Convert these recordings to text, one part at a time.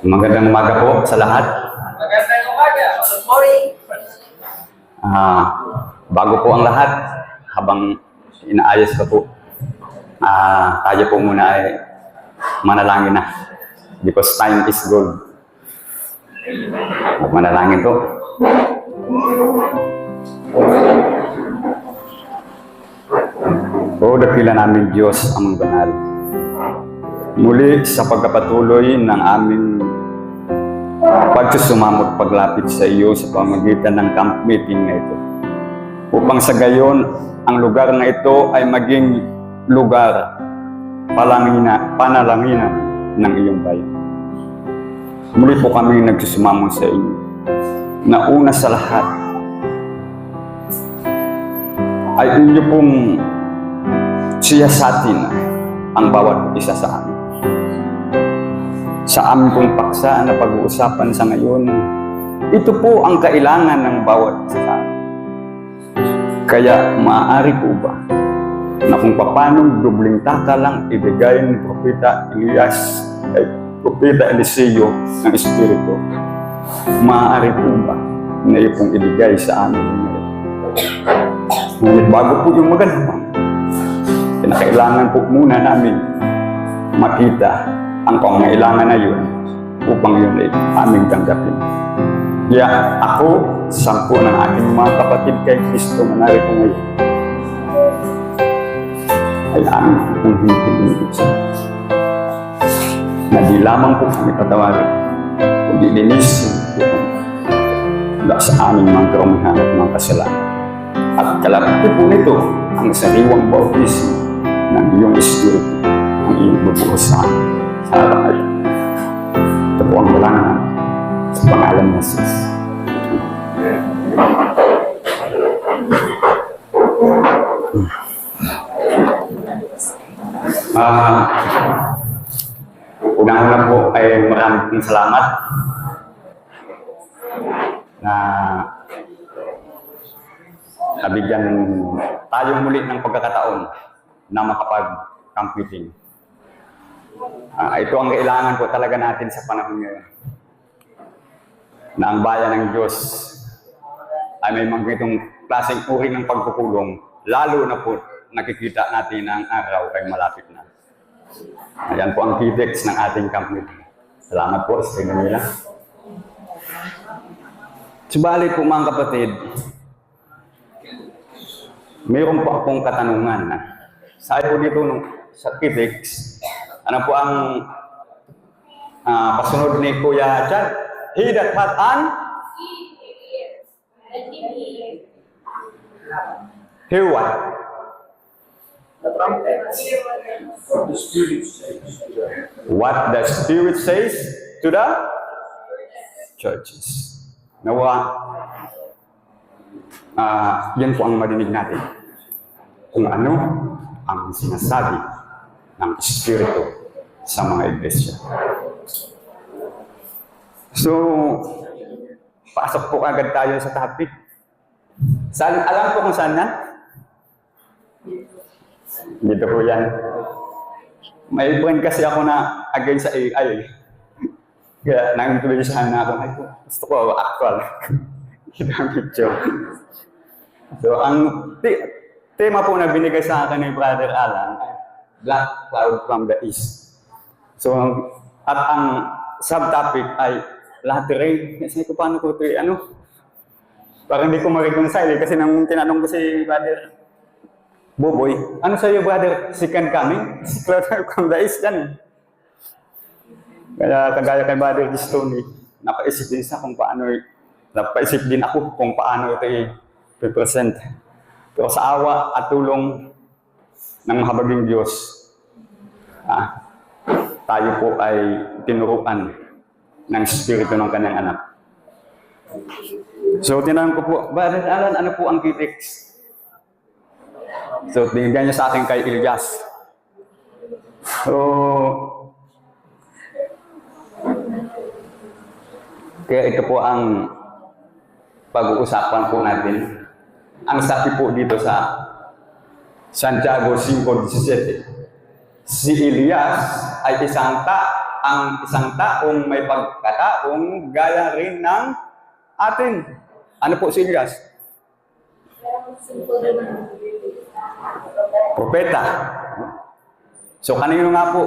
Magandang umaga po sa lahat. Magandang umaga. Good morning. Bago po ang lahat, habang inaayos ko po, tayo po muna ay manalangin na. Because time is gold. Manalangin po. O dakila namin Diyos ang banal. Muli sa pagkapatuloy ng aming pagsusumamot paglapit sa iyo sa pamamagitan ng camp meeting na ito. Upang sa gayon, ang lugar na ito ay maging lugar panalanginan ng iyong bayan. Muli po kami nagsusumamot sa iyo na una sa lahat ay inyo pong siyasatin ang bawat isa sa amin. Sa aming pong paksa na pag-uusapan sa ngayon, ito po ang kailangan ng bawat isa sa amin. Kaya maaari po ba na kung paanong dubling taka lang ibigay ni Propeta Elias ay Propeta Eliseo ng Espiritu, maaari po ba na ipong ibigay sa amin ngayon? Ngunit bago po yung magandang, kinakailangan po muna namin makita ang pangailangan na yun upang yun ay aming tanggapin. Kaya ako, 10 ng aking mga kapatid kay Kristo na narito ngayon, ay aming pong hinihintay siya. Na di lamang po kami patawarin, kundi linisin po kami mula sa aming mga karumihan at mga kasalanan. At kalapit po nito ang sariwang bautismo ng iyong Espiritu ang iyong bubuhos sa amin sa araw na ito. Ito po ang walangan sa pangalan ng Jesus. Unang-una po ay maraming salamat na nabigyan tayo muli ng pagkakataon na makapag-camp meeting. Ito ang kailangan po talaga natin sa panahon ngayon. Na ang bayan ng Diyos ay may mga itong klaseng uri ng pagpupulong, lalo na po nakikita natin na ang araw ay malapit na. Ayan po ang key text ng ating camp meeting. Salamat po sa nila. Subalit po mga kapatid, mayroon po akong katanungan. Sabi po dito sa key text, ano po ang pasunod ni Kuya Chad? He that hath an hear what? What the Spirit says to the churches. Nawa, yan po ang marinig natin. Kung ano ang sinasabi ng Espiritu sa mga iglesia. So, pasok po agad tayo sa topic. Alam po kung saan na? Dito po yan. May friend kasi ako na against sa AI. Kaya nang-intubisahan na ako. Ay, gusto ko actual. Picture. So, ang tema po na binigay sa akin ni Brother Alan, Black Cloud from the East. So, at ang subtopic ay lahat rin. Kasi ko paano ko ito, parang hindi ko ma-reconcile kasi nang tinanong ko si Brother Boboy, ano sa'yo, Brother? Second coming? Cloud from the East yan. Kaya kagaya kay Brother Gistoni, napaisip din ako kung paano ito i-represent. Pero sa awa at tulong ng mahabaging Diyos, tayo po ay tinuruan ng Espiritu ng kanyang anak. So, tinanong ko po, Brother Alan, ano po ang key text? So, binigyan niya sa akin kay Elias. So, kaya ito po ang pag-uusapan po natin. Ang sabi po dito sa Santiago 5:17, si Elias ay isang ang isang taong may pagkataong gaya rin ng atin. Ano po si Elias? Propeta. So kanino nga po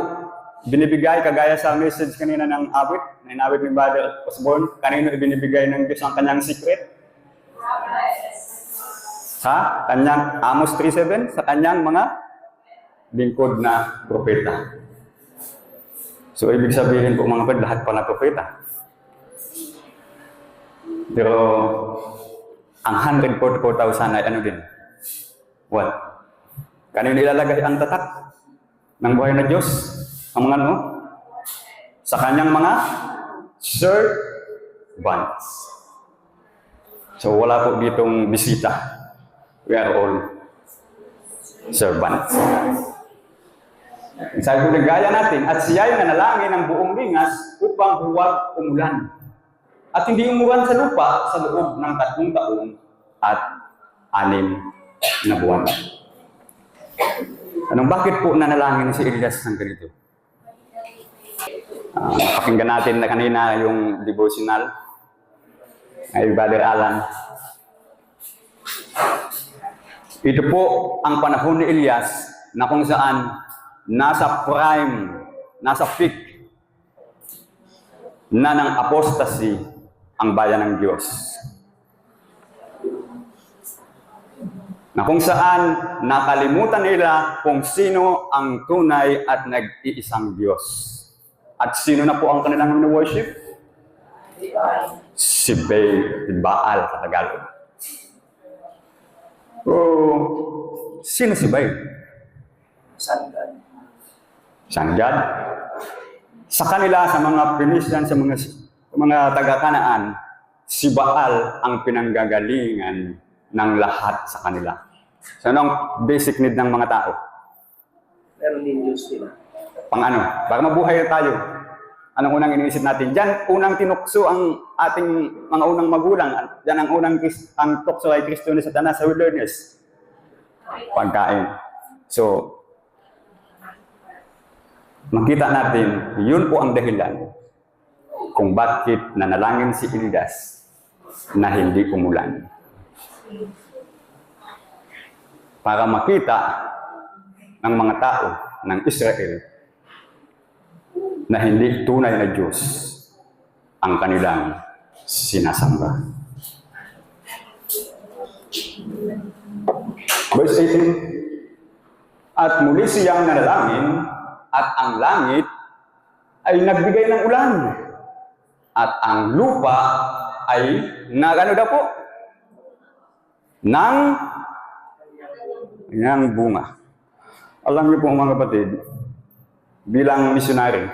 binibigay, kagaya sa message kanina ng awit, na inawit ni Brother Osborne, kanino ibinibigay ng Diyos ang kanyang secret? Sa kanyang Amos 3:7, sa kanyang mga lingkod na propeta. So, ibig sabihin po mga kapatid, lahat pala propeta. Pero, ang 144,000 ay ano din? What? Kanino ilalagay ang tatak ng buhay na Diyos? Ang mga ano? Sa kanyang mga servants. So, wala po ditong bisita. We are all servants. Sabi ko, gaya natin, at siya'y nanalangin ng buong lingas upang huwag umulan. At hindi umulan sa lupa sa loob ng 3 taon at 6 na buwan. Bakit po nanalangin si Elias ng ganito? Pakinggan natin na kanina yung devotional ay Brother Alan. Ito po ang panahon ni Elias na kung saan nasa prime, nasa peak na ng apostasy ang bayan ng Diyos. Na kung saan nakalimutan nila kung sino ang tunay at nag-iisang Diyos. At sino na po ang kanilang worship? Si Baal sa Tagalog. Sino si Baal? Sun God. Sa kanila, sa mga Phoenician, sa mga taga-Kanaan, si Baal ang pinanggagalingan ng lahat sa kanila. So, anong basic need ng mga tao? Meron din Diyos sila. Pang ano? Para mabuhay tayo. Anong unang iniisip natin? Diyan, unang tinukso ang ating mga unang magulang. Diyan ang unang ang tukso ay Kristo ni Satanas sa wilderness. Pagkain. So, makita natin, yun po ang dahilan kung bakit nanalangin si Elias na hindi umulan. Para makita ng mga tao ng Israel na hindi tunay na Diyos ang kanilang sinasamba. Verse 18, at muli siyang nanalangin at ang langit ay nagbigay ng ulan at ang lupa ay nagano daw po? Ng bunga. Alam niyo po mga kapatid, bilang missionary,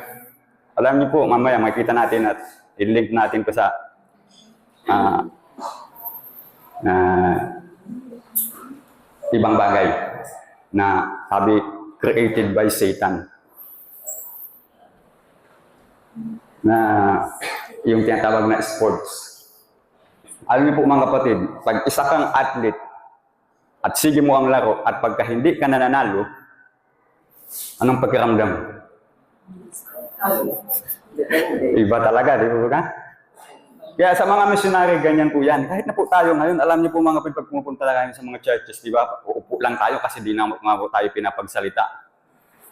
alam niyo po, mamaya makita natin at i-link natin ko sa ibang bagay na sabi, created by Satan. Na yung tinatawag na sports. Alam niyo po mga kapatid, pag isa kang athlete at sige mo ang laro at pagka hindi ka nananalo, anong pakiramdam? Iba talaga, di ba? Kaya sa mga missionary, ganyan po yan. Kahit na po tayo ngayon, alam niyo po mga kapatid, pag pumupunta tayo sa mga churches, di ba? Uupo lang tayo kasi di na po tayo pinapagsalita.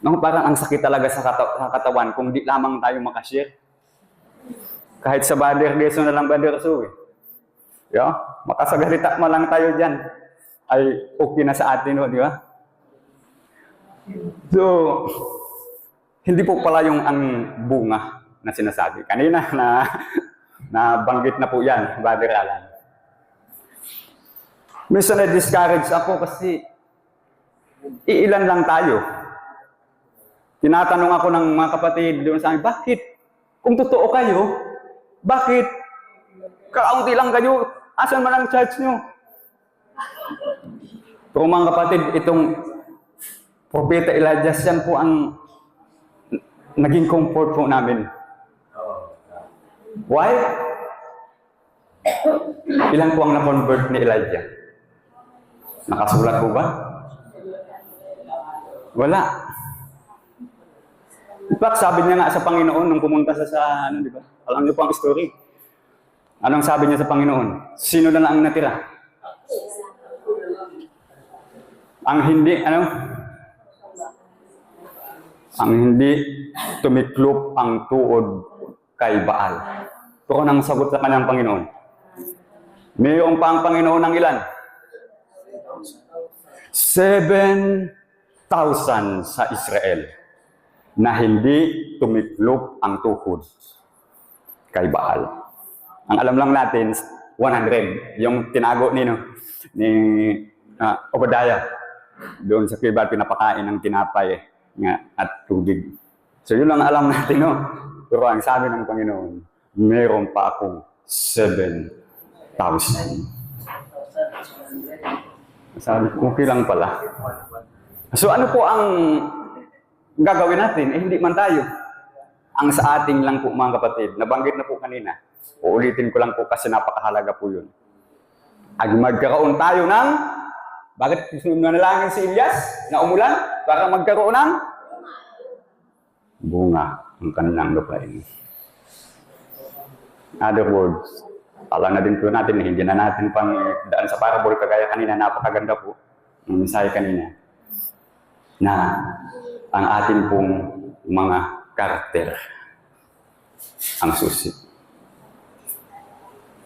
No, parang ang sakit talaga sa katawan kung di lamang tayo makashare. Kahit sa Brother Leso na lang, Brother Su. Makasagalita mo lang tayo dyan. Ay okay na sa atin, di ba? So, hindi po pala yung ang bunga na sinasabi. Kanina na banggit na po yan, Brother Alan. Minsan na-discourage ako kasi iilan lang tayo. Tinatanong ako ng mga kapatid doon sa akin, bakit? Kung totoo kayo, bakit? Kaunti lang kayo, asan man ang church nyo? Pero mga kapatid, itong Propeta Elias, yan po ang naging comfort po namin. Why? Ilan po ang na-convert ni Elijah? Nakasulat po ba? Wala. In fact, sabi niya nga sa Panginoon nung pumunta sa ano, di ba? Alam niyo po ang story. Anong sabi niya sa Panginoon? Sino na lang ang natira? Ang hindi tumiklop ang tuod kay Baal. Ito ang sagot sa kanyang Panginoon. Mayroon pa ang Panginoon ng ilan? 7,000 sa Israel na hindi tumiklop ang tuhod kay Baal. Ang alam lang natin, 100. Yung tinago ni Obadiah. Doon sa Kibal, pinapakain ng tinapay at tubig. So yun lang alam natin, no? Pero ang sabi ng Panginoon, meron pa akong 7,000. Sabi ko, okay lang pala. So ano po ang gagawin natin? Hindi man tayo. Ang sa ating lang po mga kapatid, nabanggit na po kanina. Uulitin ko lang po kasi napakahalaga po yun. Ang magkaroon tayo ng, bakit nanalangin si Elias na umulan? Para magkaroon ng bunga ang kanilang lupain. In other words, alam na din po natin, hindi na natin pang daan sa parable, kagaya kanina, napakaganda po ng mensahe kanina, na ang ating pong mga karakter ang susi.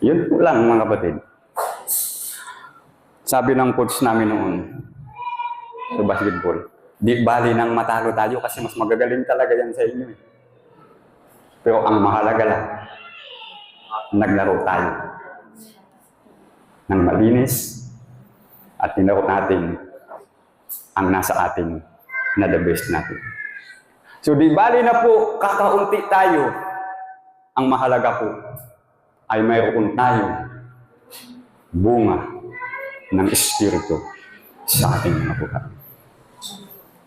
Yun po lang mga kapatid. Sabi ng coach namin noon sa basketball, di bali nang matalo tayo kasi mas magagaling talaga yan sa inyo. Pero ang mahalaga lang, naglaro tayo ng malinis at tinaro natin ang nasa atin na the best natin. So di bali na po kakaunti tayo, ang mahalaga po ay mayroon tayo bunga ng Espiritu sa ating mga buhay.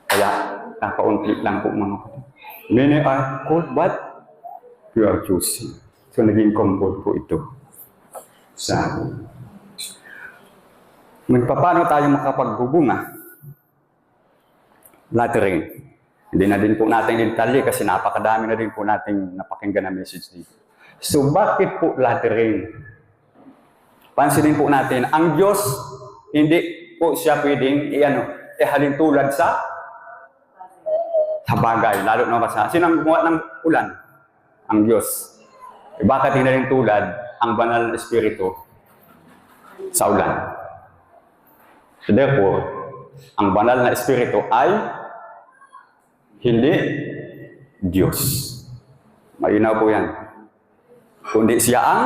Kaya kakaunti lang po mga kapatid. Many are called but you are choosing. So naging comfort po ito sa atin. Paano tayo makapagbubunga? Lattering. Hindi na din po natin detalye kasi napakadami na din po nating napakinggan na message dito. So bakit po lattering? Pansinin po natin, ang Diyos, hindi po siya pwedeng ihalin tulad sa bagay, lalo na basa. Sino ang gumawa ng ulan? Ang Diyos. Bakit hindi rin tulad ang banal na Espiritu sa ulan? So therefore, ang banal na Espiritu ay hindi Diyos. Malinaw po yan. Kundi siya ang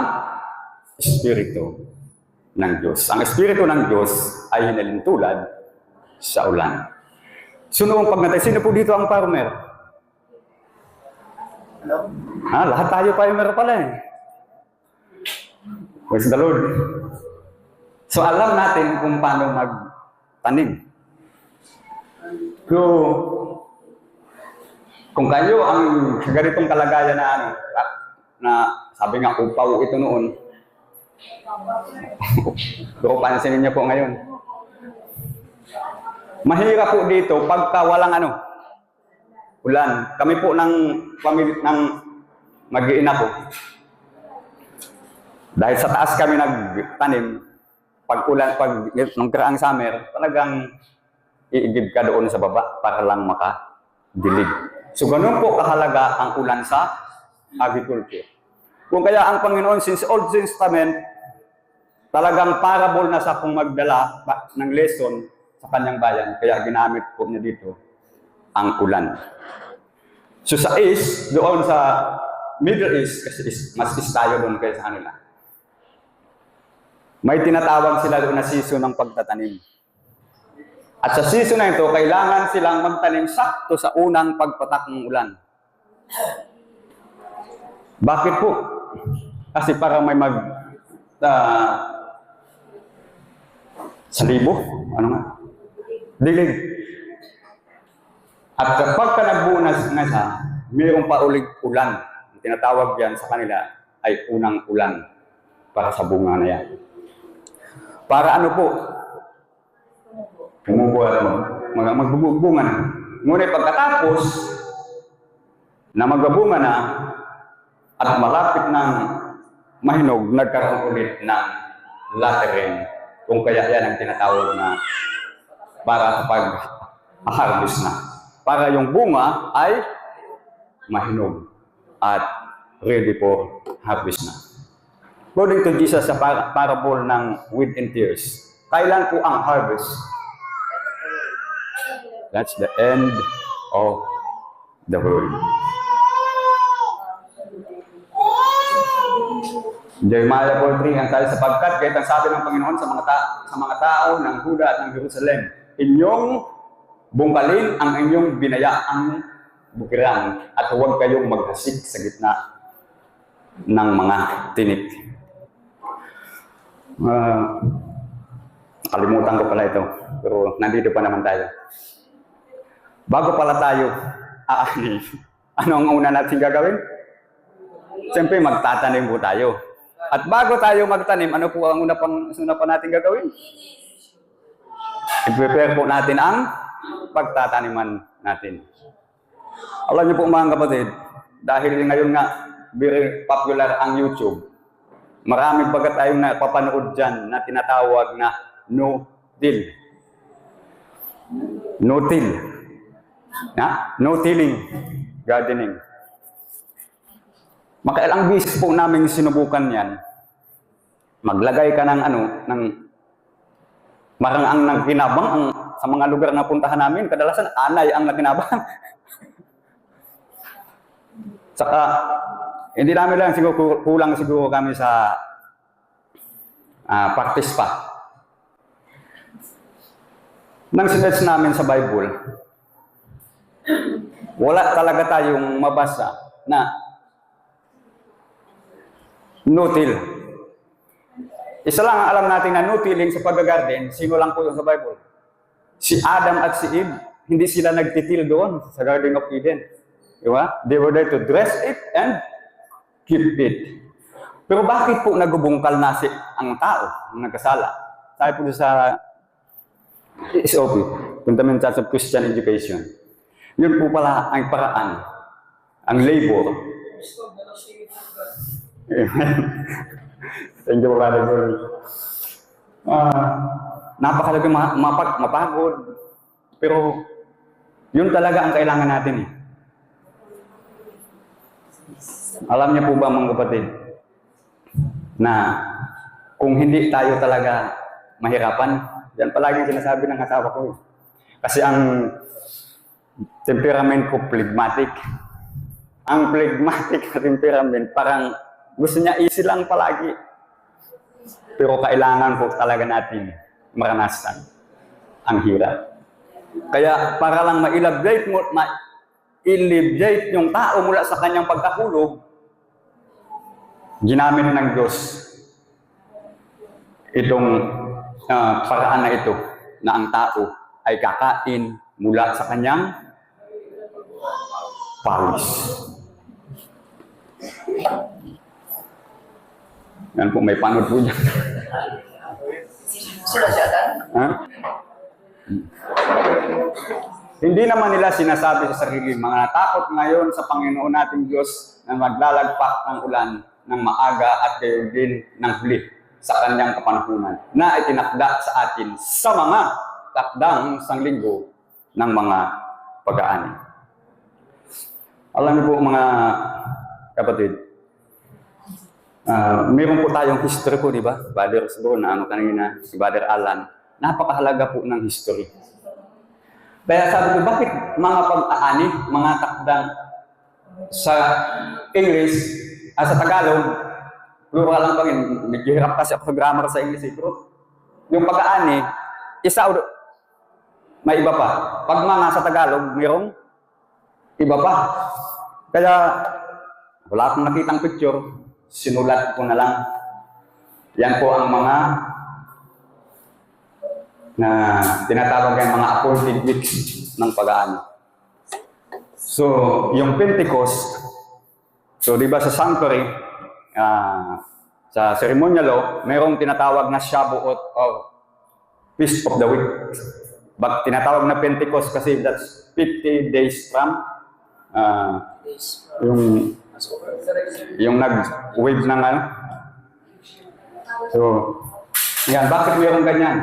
Espiritu ng Diyos. Ang Espiritu ng Diyos ay hinalintulad sa ulan. So noong pagnatay, sino po dito ang farmer? Lahat tayo farmer pala eh. Praise the Lord. So alam natin kung paano magtanim. So, kung kayo ang ganitong kalagayan na sabi nga, upaw ito noon. Pero pansinin niyo po ngayon. Mahirap po dito pagka walang ulan. Kami po ng mag-iina po. Dahil sa taas kami nagtanim, pag nagkaraang summer, talagang iigib ka doon sa baba para lang makadilig. So ganun po kahalaga ang ulan sa agriculture. Kung kaya ang Panginoon, since Old Testament, talagang parable na sa kung magdala ng lesson sa kanyang bayan, kaya ginamit po niya dito ang ulan. So sa East, doon sa Middle East, kasi mas East tayo doon kaysa kanila, may tinatawag sila doon na season ng pagtatanim. At sa season na ito, kailangan silang magtanim sakto sa unang pagpatak ng ulan. Bakit po? Kasi para may salibo? Dilig. At kapag ka nagbunas na siya, mayroong pa ulit ulan. Ang tinatawag yan sa kanila ay unang ulan para sa bunga na yan. Para ano po? Magbubunga na. Ngunit pagkatapos, na magabunga na at malapit ng mahinog, nagkaroon ulit ng latter rain. Kung kaya yan ang tinatawag na para kapag harvest na. Para yung bunga ay mahinog at ready for harvest na. According to Jesus sa parable ng wheat and tares, kailan po ang harvest? That's the end of the world. Jeremiah 4:3 ang tayo sapagkat kahit ang sabi ng Panginoon sa mga tao ng Huda at ng Jerusalem, inyong bungkalin ang inyong binayaang bukiran at huwag kayong maghasik sa gitna ng mga tinik. Kalimutan ko pala ito, pero nandito pa naman tayo. Bago pala tayo aani, ano ang una natin gagawin? Siyempre, magtatanim po tayo. At bago tayo magtanim, ano po ang una pa natin gagawin? I-prepare po natin ang pagtataniman natin. Alam niyo po mga kapatid, dahil ngayon nga very popular ang YouTube, marami baga tayong napapanood dyan na tinatawag na no-till. No-till. No-tilling gardening. Makailang beses po namin sinubukan yan. Maglagay ka ng marang ang nagkinabang sa mga lugar na puntahan namin, kadalasan anay ang nagkinabang. Saka, hindi namin lang siguro, kulang siguro kami sa practice pa. Nang sinerch namin sa Bible, wala talaga tayong mabasa na no-till. Isa lang ang alam natin na no-tilling sa pag-garden, sino lang po yung sa Bible? Si Adam at si Eve, hindi sila nagtitil doon sa Garden of Eden. Diba? They were there to dress it and keep it. Pero bakit po nagubungkal na ang tao, ang nagkasala? Sabi po sa SOP, Fundamental Church of Christian Education. Yun po pala ang paraan, ang labor. Thank you, Brother Gordon. Napakalagang mapagod. Pero, yun talaga ang kailangan natin eh. Alam niyo po ba mga kapatid, na kung hindi tayo talaga mahirapan, yan palagi sinasabi ng asawa ko eh. Kasi ang temperament ko phlegmatic. Ang phlegmatic na temperament, parang gusto niya easy lang palagi. Pero kailangan po talaga natin maranasan ang hirap. Kaya para lang ma-elevate yung tao mula sa kanyang pagkahulog, ginamit ng Diyos itong paraan na ito na ang tao ay kakain mula sa kanyang pawis. Yan po, may panood po dyan. Hindi naman nila sinasabi sa sarili, mga natakot ngayon sa Panginoon nating Diyos na maglalagpak ng ulan ng maaga at gayon din ng huli sa kanyang kapanahunan na itinakda sa atin sa mga takdang sanglinggo ng mga pag-aani. Alam niyo po mga kapatid, meron po tayong history po, di ba? Brother Osborne, kanina, si Brother Alan, napakahalaga po ng history. Kaya sabi ko, bakit mga pag-aani, mga takdang sa English, sa Tagalog, plural lang pa rin, medyo hirap kasi ako sa grammar sa English, pero yung pag-aani, may iba pa. Pag mga sa Tagalog, mayroong iba pa. Kaya, wala akong nakitang picture, sinulat ko na lang. Yan po ang mga na tinatawag ng mga appointed weeks ng pag-aani. So, yung Pentecost, so di ba sa Sanctuary, sa ceremonial law, mayroong tinatawag na Shavuot or Feast of the Week. But tinatawag na Pentecost kasi that's 50 days from Days. yung Passover. yung nag-wave ng ano. So, yan, bakit mayroong ganyan?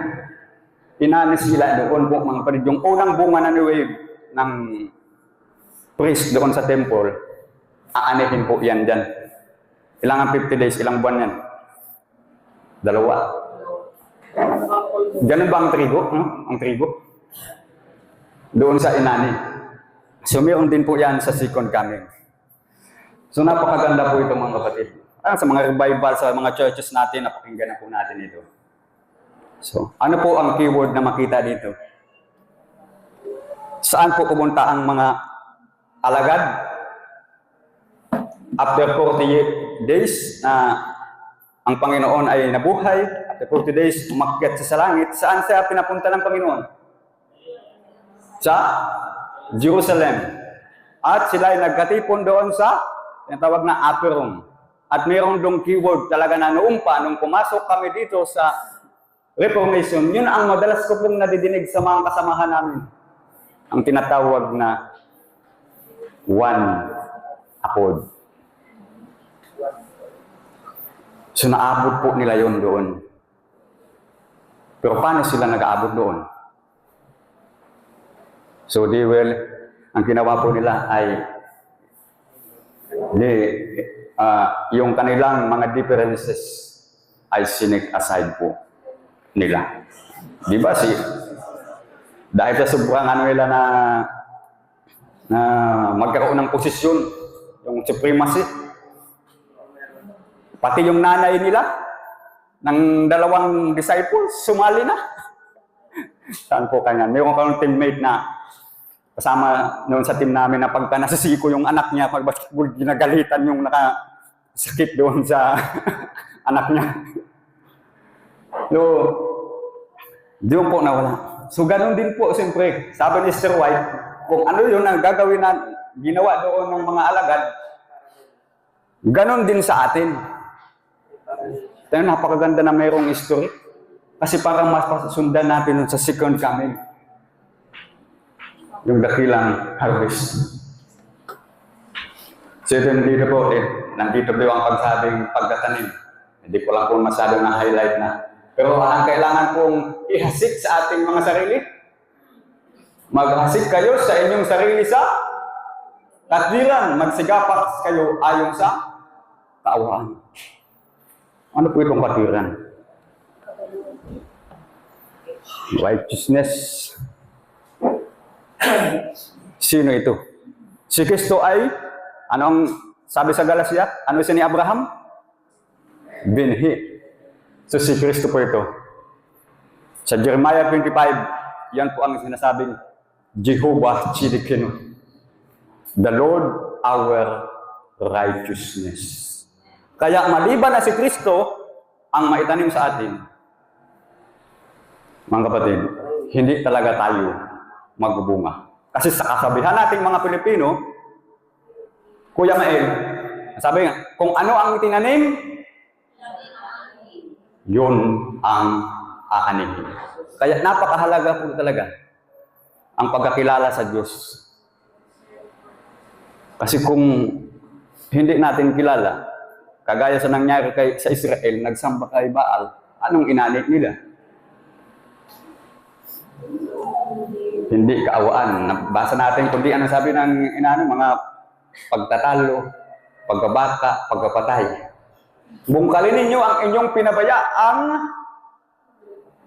Inanis sila doon po mga kapatid. Yung unang bunga na ni-wave ng priest doon sa temple, aanihin po yan dyan. Ilangan 50 days, ilang buwan yan? 2. Ganun ba ang trigo? Ang trigo? Doon sa inani. So, mayroon din po yan sa second coming. So, napakaganda po ito mga kapatid. Sa mga revival, sa mga churches natin, napakinggan na po natin ito. So, ano po ang keyword na makita dito? Saan po pumunta ang mga alagad? After 40 days na ang Panginoon ay nabuhay, after 40 days, umakyat sa langit, saan siya pinapunta ng Panginoon? Sa Jerusalem. At sila ay nagkatipon doon sa tinatawag na upper room. At mayroong dong keyword talaga na noong pa, nung pumasok kami dito sa Reformation, yun ang madalas ko pong nadidinig sa mga kasamahan namin. Ang tinatawag na one accord. So naabot po nila yun doon. Pero paano sila nag-aabot doon? So they will, ang ginawa po nila ay yung kanilang mga differences ay sinek aside po nila. Di ba dahil sa sobrang ano nila na magkaroon ng posisyon, yung supremacy, pati yung nanay nila ng 2 disciples, sumali na. Saan po kanya? Mayroon kang teammate na kasama noon sa team namin na pagka nasisiko yung anak niya, pag basketball, ginagalitan yung nakasakit doon sa anak niya. So, doon po nawala. So, ganun din po, siyempre, sabi ni Sister White, kung ano yun ang gagawin na ginawa doon ng mga alagad, ganun din sa atin. Tayo, napakaganda na mayroong history. Kasi parang mas sundan natin sa second coming. Yung dakilang harvest. So, dito po, nandito po ang pagsabing pagtatanim. Hindi ko lang po masyado na-highlight na. Pero ang kailangan pong ihasik sa ating mga sarili. Maghasik kayo sa inyong sarili sa katwiran. Magsigapak kayo ayon sa kaawaan. Ano po itong katwiran? Righteousness. Sino ito? Si Kristo ay, anong sabi sa Galatia? Ano siya ni Abraham? Binhi. So si Kristo po ito. Sa Jeremiah 25, yan po ang sinasabing Jehovah Tsidkenu. The Lord our righteousness. Kaya maliban na si Kristo ang maitanim sa atin, mga kapatid, hindi talaga tayo magbubunga. Kasi sa kasabihan nating mga Pilipino, Kuya Mael, sabi nga, kung ano ang itinanim, yun ang aanihin. Kaya napakahalaga po talaga ang pagkakilala sa Diyos. Kasi kung hindi natin kilala, kagaya sa nangyari sa Israel, nagsamba kay Baal, anong inanit nila? Hindi kaawaan. Nabasa natin kundi ano sabi ng mga pagtatalo, pagbabaka, pagpapatay. Bungkalin ninyo ang inyong pinabayaang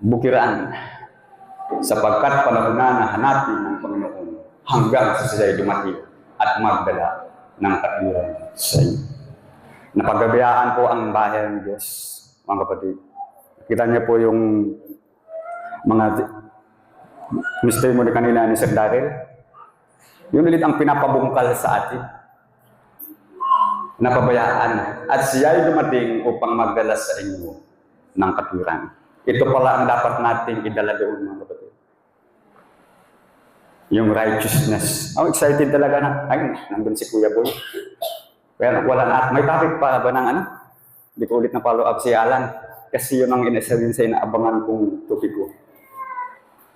bukiran sapagkat panahon na hanapin ng Panginoon hanggang sa siya'y dumating at magdala ng katwiran sa inyo. Napagabayaan po ang bayan ng Diyos, mga kapatid. Kita niyo po yung mga mystery mo kanina ni Sir Daryl. Yun ulit ang pinapabungkal sa atin. Napabayaan. At siya ay dumating upang magdala sa inyo ng katwiran. Ito pala ang dapat nating idala doon, mga kapatid. Yung righteousness. Oh, excited talaga na. Ay, nandun si Kuya Boy. Kaya wala na. May topic pa ba ng ano? Hindi ko ulit na follow up si Alan. Kasi yun ang inasarin sa inaabangan kong topic ko.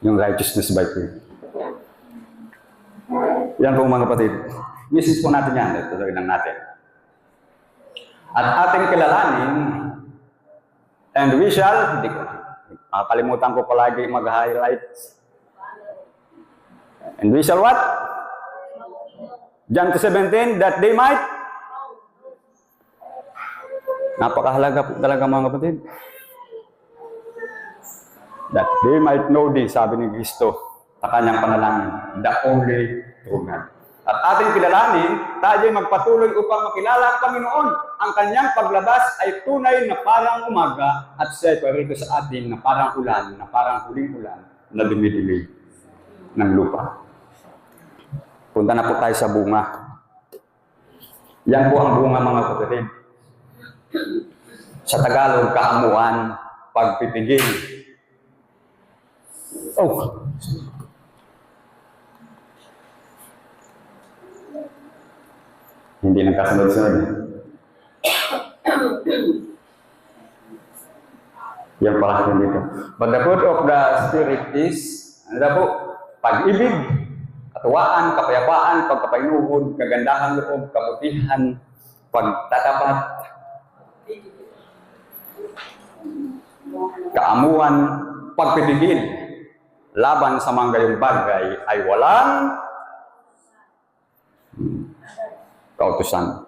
Yung righteousness by faith. Yan po mga kapatid. Message po natin yan. Ito lang natin. At ating kilalanin, and we shall, hindi ko, nakakalimutan ko palagi mag-highlights. And we shall what? John 2:17, that they might. Napakahalaga po talaga mga kapatid. That they might know this, sabi ni Kristo, sa kanyang panalangin, the only true God. At ating kilalanin, tayo magpatuloy upang makilala ang Panginoon. Ang kanyang paglabas ay tunay na parang umaga at siya ay parito sa atin na parang ulan, na parang huling ulan na dumidilig ng lupa. Punta na po tayo sa bunga. Yan po ang bunga mga kapatid. Sa Tagalog, kaamuan, pagpipigil. Oh! Hindi nagkasunod-sunod. Yan pala yun dito. But the fruit of the Spirit is, ano po? Pag-ibig, katuwaan, kapayapaan, pagkapainuhod, kagandahan loob, kabutihan, pagtatapat, kaamuan, pagpipigil, laban sa mga gayong bagay ay walang kautusan.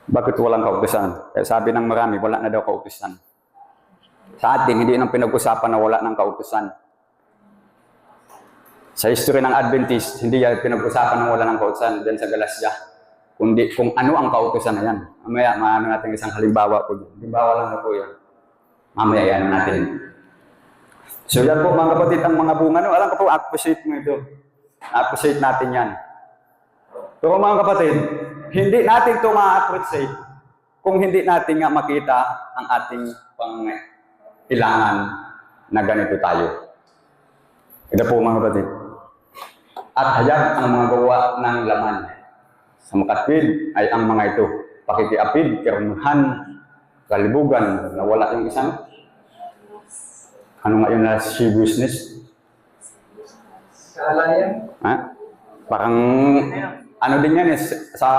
Bakit walang kautusan? Kaya sabi ng marami, wala na daw kautusan. Sa atin, hindi nang pinag-usapan na wala ng kautusan. Sa history ng Adventist, hindi yan pinag-usapan na wala ng kautusan dyan sa Galacia. Kundi kung ano ang kautusan na yan. Mamaya, maano natin isang halimbawa po. Halimbawa lang na po yun. Mamaya yan natin. So yan po mga kapatid, ang mga bunga. Alam ko po, appreciate mo ito. Appreciate natin yan. Pero mga kapatid, hindi natin ito ma-appreciate kung hindi natin nga makita ang ating pangailangan na ganito tayo. Ito po mga kapatid. At hayag ang mga gawa ng laman. Sa makatwid ay ang mga ito. Pakikiapid, kirumuhan, kalibugan, nawala yung isang. Ano nga yun na seriousness? Kalalayan. Ha? Parang, ano din yan, sa,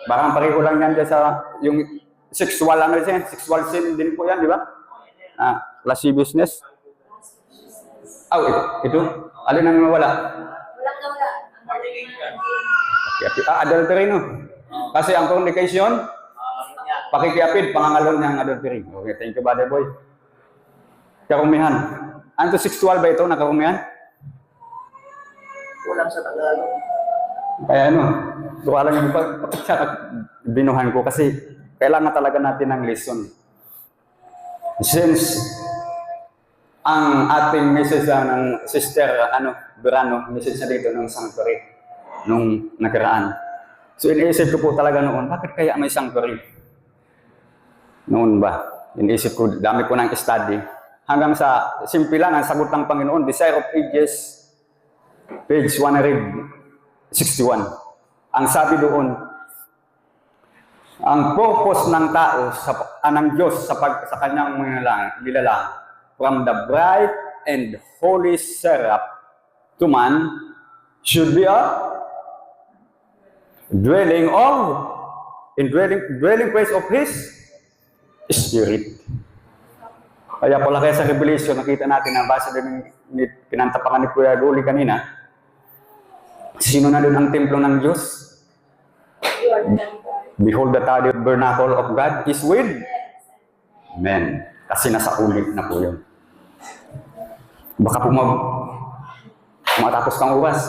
parang pareho lang yan sa, yung sexual, ano yan, sexual sin din po yan, di ba? Lasciviousness. Oh, ito. Alin ang nawala? Walang nawala. Adultery, no? Kasi ang fornication, pakikiapid, pangangalon niyang adultery. Okay, thank you, Brother Boy. Karumihan. Ano to, sexual ba ito, nakarumihan? Kulang sa Tagalog. Kaya ano, duwa lang yung binuhan ko kasi kailangan talaga natin ng lesson. Since ang ating message ng Sister Berano, message na dito ng sanctuary nung nakaraan. So iniisip ko po talaga noon, bakit kaya may sanctuary? Noon ba? Iniisip ko, dami ko ng study. Hanggang sa simple lang ang sagot ng Panginoon, Desire of Ages, page 161. Ang sabi doon, ang purpose ng tao, ng Diyos sa kanyang nilalang, from the bright and holy seraph to man, should be a dwelling place of His Spirit. Kaya pala kaya sa Revelation, nakita natin ang basa din ni pinantapakan ni Kuya Guli kanina. Sino na doon ang templo ng Diyos? Behold, the tabernacle of God is with men. Kasi nasa ulit na po yun. Baka po matapos kang oras.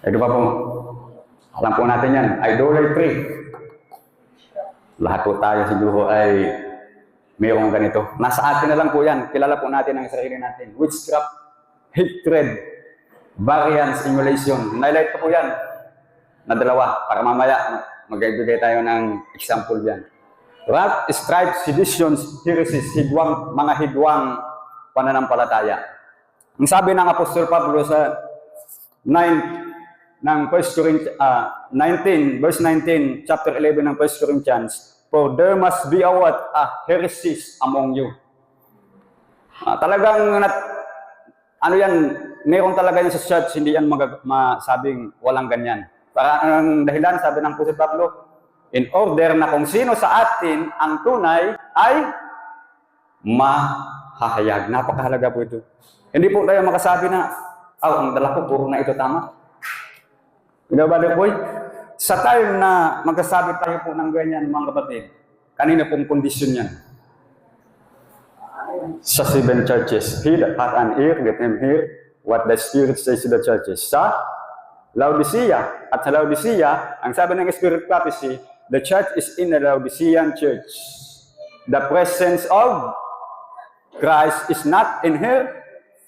Ito pa po. Alam po natin yan. Idolatry. Lahat po tayo siguro ay mayroong ganito. Nasa atin na lang po yan. Kilala po natin ang sarili natin. Witchcraft, hatred, variance, emulation. Highlight ko po yan na dalawa para mamaya mag-ibigay tayo ng example yan. Wrath, strife, seditions, heresies, mga hidwang pananampalataya. Ang sabi ng Apostol Pablo sa 19, verse 19, chapter 11 ng 1 Corinthians, for there must be a heresies among you. Talagang Ano yan, meron talaga yan sa church, hindi yan masabing walang ganyan. Para ang dahilan, sabi ng Apostol Pablo, in order na kung sino sa atin ang tunay ay mahahayag. Napakahalaga po ito. Hindi po tayo makasabi na, ang dala ko, puro na ito tama. Hindi ba, Boy? Sa time na magkasabi tayo po ng ganyan, mga kapatid, kanina pong kondisyon yan. Sa 7 churches. He that hath an ear, let him hear what the Spirit says to the churches. Sa Laodicea, at sa Laodicea, ang sabi ng Spirit prophecy, the church is in the Laodicean church. The presence of Christ is not in her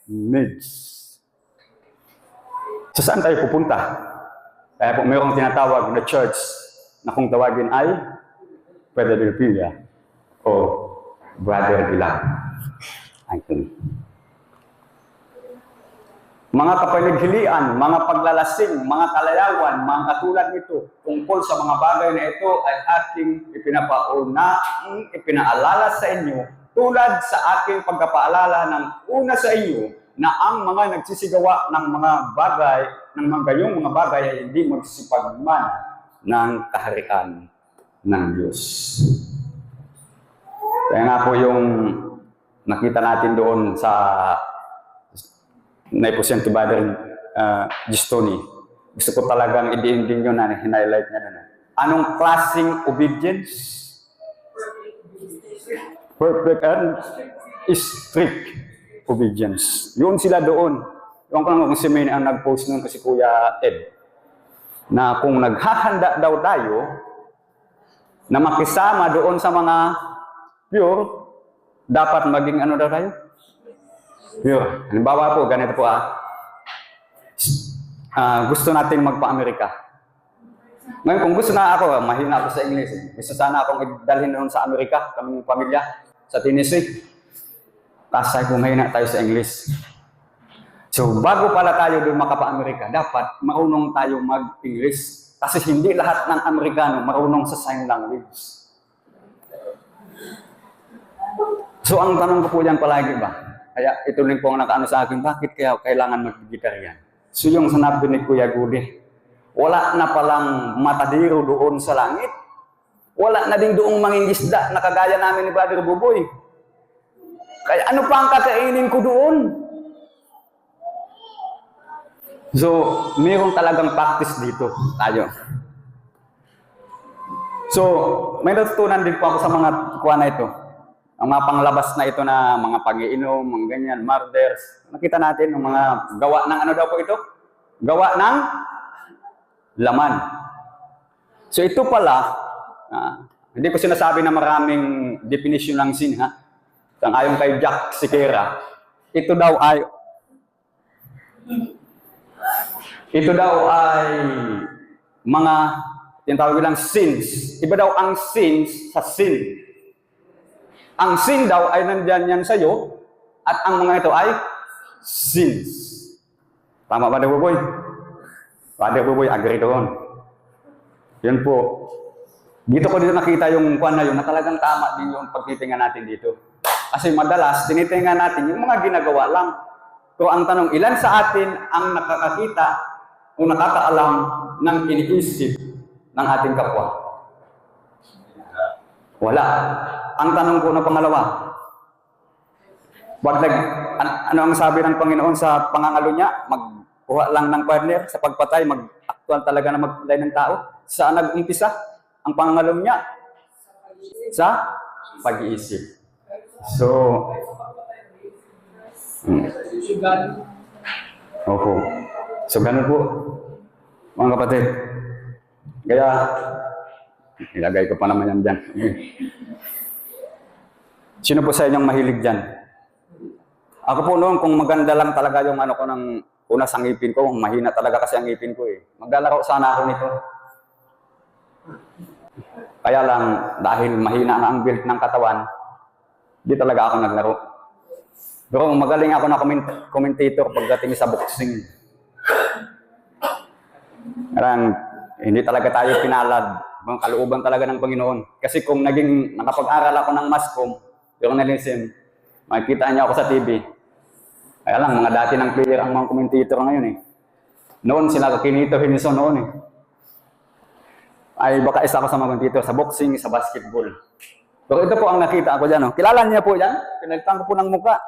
midst. So saan tayo pupunta? Kaya po mayroong tinatawag na church na kung tawagin ay Philadelphia o Brother Bilang. Mga kapanaghilian, mga paglalasing, mga kalayawan, mga katulad nito, tungkol sa mga bagay na ito ay ating ipinaalala sa inyo, tulad sa aking pagkapaalala ng una sa inyo, na ang mga nagsisigawa ng mga bagay, ng mga gayong mga bagay ay hindi magsipagmana ng kaharian ng Diyos. Kaya nga po yung nakita natin doon sa naipresent to Brother Gistoni. Gusto ko talagang i-ending yun na hinighlight niya na. Anong klaseng obedience? Perfect and strict obedience. Yun sila doon. Yung kung si May ang nag-post nun kasi Kuya Ed, na kung naghahanda daw tayo na makisama doon sa mga pure, dapat maging ano daw tayo? Pure. Halimbawa po, ganito po gusto natin magpa-Amerika. Ngayon, kung gusto na ako, mahina ako sa English. Gusto sana akong idalhin noon sa Amerika, kaming pamilya, sa Tennessee. Tapos kung mahina tayo sa English. So, bago pala tayo doon makapa-Amerika, dapat marunong tayo mag-English. Kasi hindi lahat ng Amerikano marunong sa sign language. So, ang tanong ko po yan palagi ba? Kaya ito rin po ang nakaano sa akin, bakit kaya kailangan mag-gitar yan? So, yung sanabi ni Kuya Gudi, wala na palang matadiro doon sa langit. Wala na din doong mangingisda na kagaya namin ni Brother Buboy. Kaya ano pa ang kakainin ko doon? So, mayroon talagang practice dito tayo. So, may natutunan din po ako sa mga kuha na ito. Ang mga panglabas na ito na mga pag-iinom, mga ganyan, murders. Nakita natin yung mga gawa ng ano daw po ito? Gawa ng laman. So, ito pala, hindi ko sinasabi na maraming definition ng sin, ha? Sang ayon kay Jack Sikera, ito daw ay mga tinatawag lang sins. Iba daw ang sins sa sin. Ang sin daw ay nandyan yan sa iyo at ang mga ito ay sins. Tama ba, Brother Buboy? Brother Buboy, agree doon. Yun po. Dito ko dito nakita yung kuwan na yun na talagang tama din yung pagtitingan natin dito. Kasi madalas, tinitingnan natin yung mga ginagawa lang. So ang tanong, ilan sa atin ang nakakakita o nakakaalam ng iniisip ng ating kapwa? Wala. Ang tanong ko na pangalawa, ano ang sabi ng Panginoon sa pangangalo niya? Magkuha lang ng partner sa pagpatay, mag-aktual talaga na magpatay ng tao. Saan nag-umpisa ang pangangalo niya? Sa pag-iisip. So, opo. So, ganun po, mga kapatid. Kaya, ilagay ko pa naman yan dyan. Sino po sa inyong mahilig dyan? Ako po noon, kung maganda lang talaga yung ano ko ng una sa ngipin ko, mahina talaga kasi ang ngipin ko eh. Maglalaro sana ako nito. Kaya lang, dahil mahina na ang build ng katawan, di talaga ako naglaro. Pero magaling ako na commentator pagdating sa boxing. Karang, hindi talaga tayo pinalad. Ang kalooban talaga ng Panginoon. Kasi kung nakapag-aral ako ng mascom, journalism, makikita niyo ako sa TV, Kaya lang, mga dati ng player ang mga commentator ngayon eh. Noon sila Kinito Henderson noon eh. Ay baka isa ako sa mga commentator sa boxing, sa basketball. So ito po ang nakita ko dyan. Oh. Kilala niya po dyan? Pinagtang ko po ng mukha.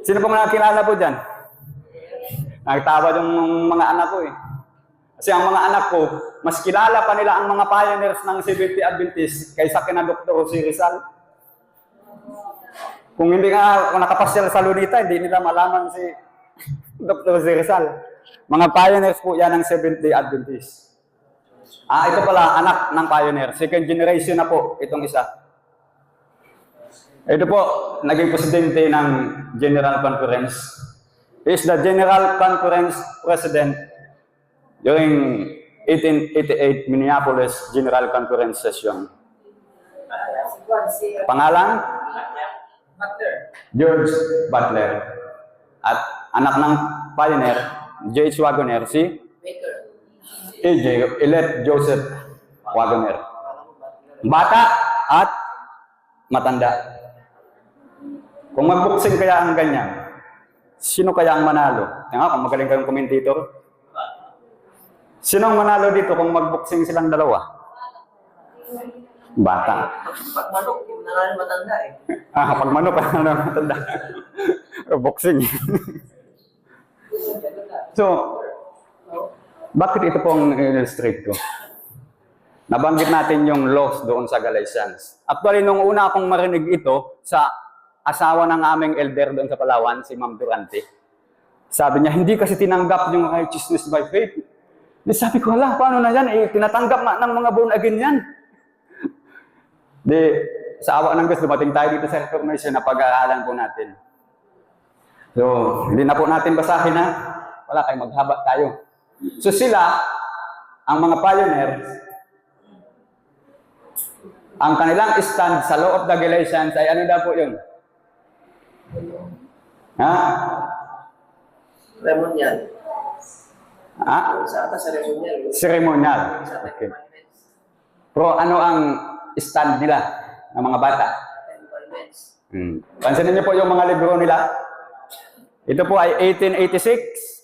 Sino pong nakakilala po dyan? Nagtawa yung mga anak ko eh. Kasi ang mga anak ko, mas kilala pa nila ang mga pioneers ng Seventh-day Adventist kaysa kina Dr. Jose Rizal. Kung hindi nga kung nakapasyal sa Lunita, hindi nila malaman si Dr. Jose Rizal. Mga pioneers po yan ng Seventh-day Adventist. Ito pala, anak ng pioneer. Second generation na po, itong isa. Ito po, naging presidente ng General Conference. He is the General Conference President during 1888 Minneapolis General Conference Session. Pangalan? George Butler. At anak ng pioneer, J.H. Wagoner, si A.J. Elliot Joseph Wagoner. Bata at matanda. Kung mag-boxing kaya ang ganyan, sino kaya ang manalo? Nga, kung magaling kayong commentator, sino ang manalo dito kung mag-boxing silang dalawa? Bata. Pag manok, yung nangalan matanda eh. Pag manok, matanda. Boxing. So, bakit ito pong illustrate ko? Nabanggit natin yung laws doon sa Galatians. Actually, nung una akong marinig ito sa asawa ng aming elder doon sa Palawan, si Ma'am Durante, sabi niya, hindi kasi tinanggap yung righteousness by faith. Di sabi ko, hala, paano na yan? Tinatanggap ng mga born again yan. Di, sa awa ng Diyos, dumating tayo dito sa Reformation na pag-aaralan po natin. So, hindi na po natin basahin ha. Wala kayong maghaba tayo. So sila, ang mga pioneers, ang kanilang stand sa law of the Galatians ay ano daw po yun? Ha? Ceremonial. Ha? Sa atas ceremonial. Ceremonial. Okay. Pero ano ang stand nila ng mga bata? Pansinin niyo po yung mga libro nila. Ito po ay 1886.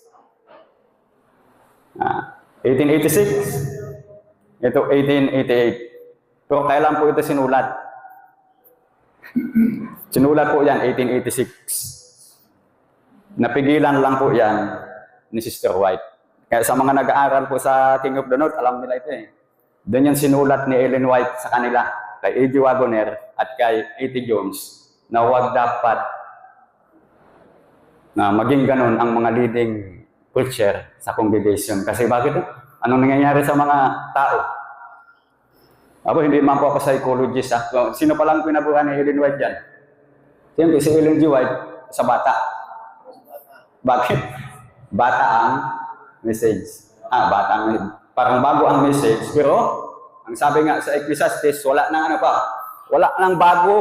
1886. Ito 1888. Pero kailan po ito sinulat? Sinulat po yan 1886. Napigilan lang po yan ni Sister White. Kaya sa mga nag-aaral po sa King of the North, alam nila ito eh. Doon yan sinulat ni Ellen White sa kanila, kay A.J. Wagoner at kay A.T. Jones, na huwag dapat na maging ganun ang mga leading preacher sa congregation. Kasi bakit? Anong nangyayari sa mga tao? Ako, hindi man po ako psychologist. So, sino palang pinabuhan ni Ellen White dyan? Siyempre, si Ellen G. White sa bata. Bakit? Bata ang message. Bata ang parang bago ang message. Pero, ang sabi nga sa Ecclesiastes, wala nang ano pa. Wala nang bago.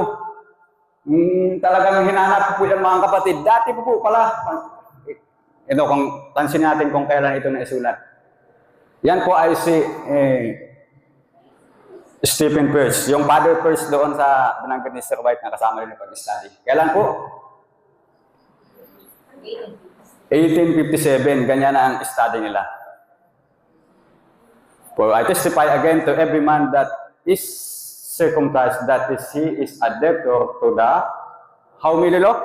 Talagang hinanap po yan mga kapatid. Dati po pala. Ito, kung pansin natin kung kailan ito naisulat. Yan po ay si Stephen Peirce. Yung Father Peirce doon sa binanggit ni Sir White na kasama rin ng pag-study. Kailan po? 1857. Ganyan na ang study nila. For I testify again to every man that is circumcised, that is, he is a debtor to the how many law?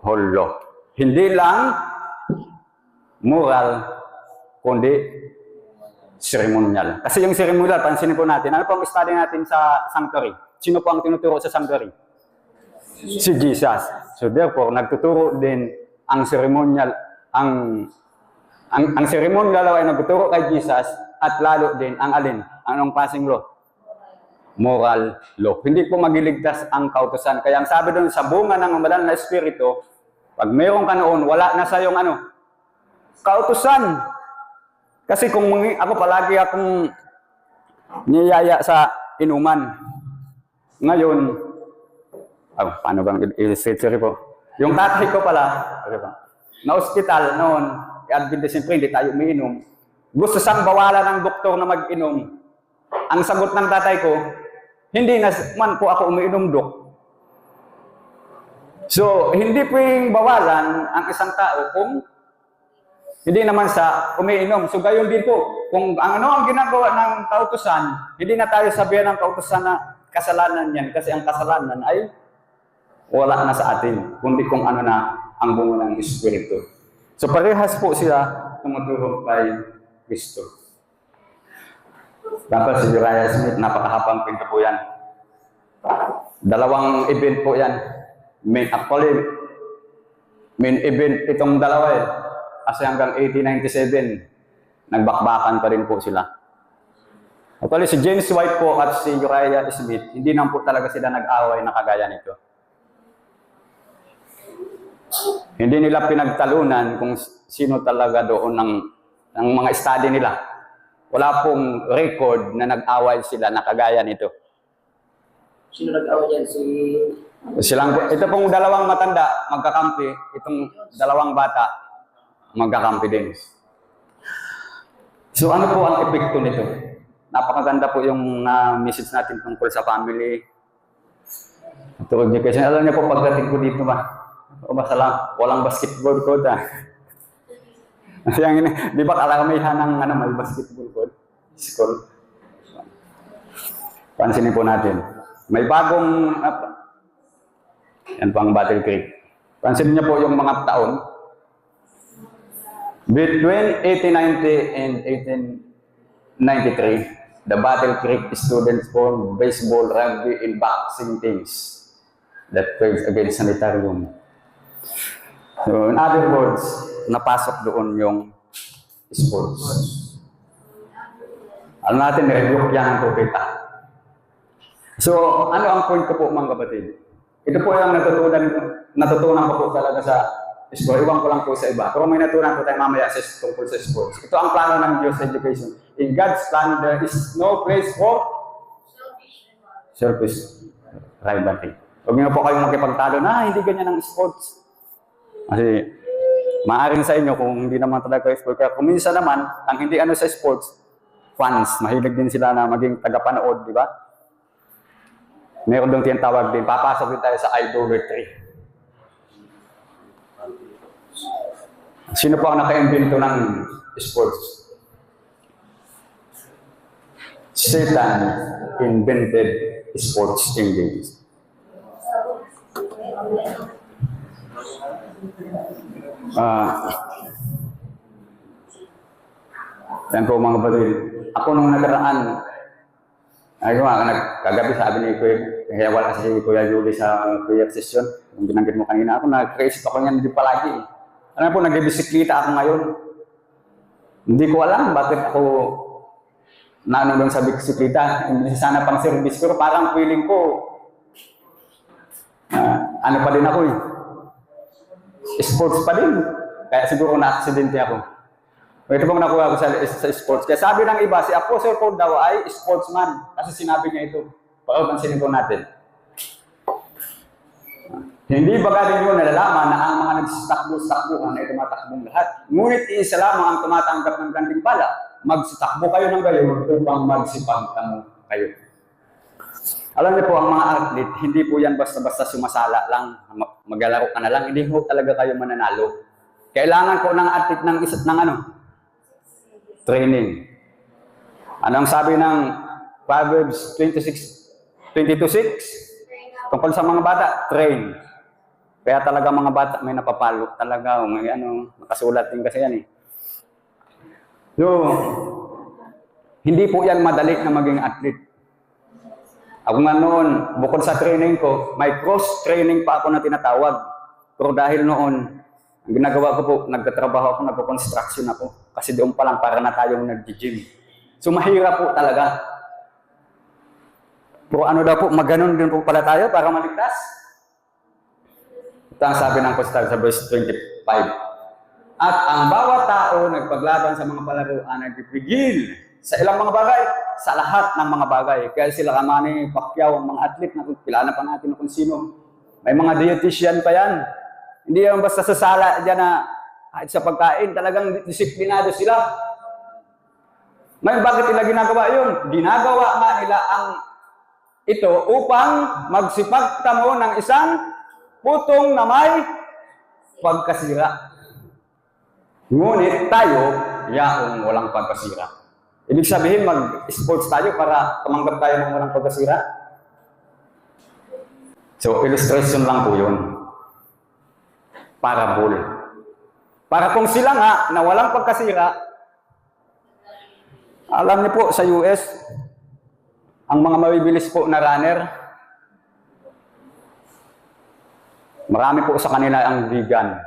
Whole law. Hindi lang moral, kundi ceremonial. Kasi yung ceremonial, pansinin po natin, ano po ang study natin sa sanctuary? Sino po ang tinuturo sa sanctuary? Si Jesus. So therefore, nagtuturo din ang ceremonial, ang ceremonial ay nagtuturo kay Jesus at lalo din ang alin? Anong passing law? Moral law. Hindi po magiligtas ang kautusan. Kaya ang sabi doon sa bunga ng banal na espiritu, pag mayroon ka noon, wala na sa iyong kautusan. Kasi kung ako palagi akong niyaya sa inuman. Ngayon, paano bang illustrate? Sorry po. Yung tatay ko pala, na ospital noon, Adventist siyempre, hindi tayo umiinom. Gusto sang bawalan ng doktor na mag-inom. Ang sagot ng tatay ko, hindi na man po ako umiinom, dok. So, hindi pwedeng bawalan ang isang tao kung hindi naman sa umiinom. So, gayon din po, kung ang ano ang ginagawa ng kautusan, hindi na tayo sabihan ng kautusan na kasalanan yan kasi ang kasalanan ay wala na sa atin, kundi kung ano na ang bunga ng Espiritu. So, parehas po sila tumutulong kay Kristo. Tapos si Uriah Smith, napakahabang pinto po yan. Dalawang event po yan. Actually, main event itong dalawa eh. Kasi hanggang 1897, nagbakbakan pa rin po sila. Actually, si James White po at si Uriah Smith, hindi naman po talaga sila nag-away na kagaya nito. Hindi nila pinagtalunan kung sino talaga doon ng mga study nila. Wala pong record na nag-away sila na kagaya nito. Sino nag-away yan? Ito pong dalawang matanda, magkakampi. Itong dalawang bata, magkakampi din. So ano po ang epekto nito? Napakaganda po yung message natin tungkol sa family. Ito, education. Alam niyo po, pagdating ko dito ba? O basta lang, walang basketball court Kasi di ba kalamihan ng may basketball court? School. Pansinin po natin. May bagong yan pang Battle Creek. Pansinin niyo po yung mga taon. Between 1890 and 1893, the Battle Creek students formed baseball, rugby, and boxing teams that played against sanitarium. So, in other words, napasok doon yung sports. Alam natin, rebuke yan ang propeta. So, ano ang point ko po mga kapatid? Ito po yung natutunan ko po talaga sa sport. Iwan ko lang po sa iba. Pero may natutunan po tayo mamaya sa tungkol sa sports. Ito ang plano ng Diyos sa education. In God's plan, there is no place for selfish rivalry. Huwag niyo po kayong makipagtalo na hindi ganyan ang sports. Kasi maaaring sa inyo kung hindi naman talaga kayo sport. Kaya kung minsan naman, ang hindi ano sa sports, fans, mahilig din sila na maging tagapanood, di ba? Meron doon tinatawag din, papasok din tayo sa idolatry. Sino po ang naka-invento ng sports? Satan invented sports and games. Yan po mga kapatid. Ako nung nakaraan, kagabi sabi ni Kuya, kaya wala kasi si Kuya Julie sa prayer session. Yung binanggit mo kanina, ako nag-crazy ako niyan din palagi. Ano po, nag-bisikleta ako ngayon. Hindi ko alam bakit ako naano doon sa bisikleta. Hindi sana pang service ko, parang feeling ko, ano pa din ako eh. Sports pa din. Kaya siguro na-aksidente ako. Ito pong nakuha ko sa sports. Kaya sabi ng iba, si Apostle Paul daw ay sportsman. Kasi sinabi niya ito. Pakipansinin po natin. Hindi ba galing yun nalalaman na ang mga nagsitakbo-takbuhan ay tumatakbong lahat? Ngunit isa lamang ang tumatanggap ng gantimpala. Magsitakbo kayo ng gayon upang magsipagtamo kayo. Alam niyo po, ang mga athlete, hindi po yan basta-basta sumasala lang, maglalaro ka na lang, hindi po talaga kayo mananalo. Kailangan po ng athlete ng training. Ano ang sabi ng Proverbs 22:6? Tungkol sa mga bata, train. Kaya talaga mga bata may napapalo talaga, may nakasulat din kasi yan eh. So, hindi po yan madali na maging athlete. Ako nga noon, bukod sa training ko, may cross-training pa ako na tinatawag. Pero dahil noon, ang ginagawa ko po, nagtatrabaho ako, nagko-construction ako. Kasi doon pa lang para na tayong nag-gym. So mahirap po talaga. Pero ano daw po, maganon din po pala tayo para maligtas. Ito ang sabi ng Apostle sa verse 25. At ang bawat tao nagpaglaban sa mga palaruan, nagpipigil sa ilang mga bagay, sa lahat ng mga bagay. Kaya sila Manny Pacquiao, ang mga athlete, na kilala pa natin kung sino. May mga dietitian pa yan. Hindi yan basta sa sala dyan na kahit sa pagkain, talagang disiplinado sila. Ngayon, bakit nila ginagawa yun? Ginagawa nga nila ito upang magsipagtamo ng isang putong na may pagkasira. Ngunit tayo, yaong walang pagkasira. Ibig sabihin, mag-sports tayo para tumanggap tayo ng walang pagkasira. So, illustration lang po yun. Parable. Para kung sila nga na walang pagkasira, alam niyo po sa US, ang mga mabibilis po na runner, marami po sa kanila ang vegan.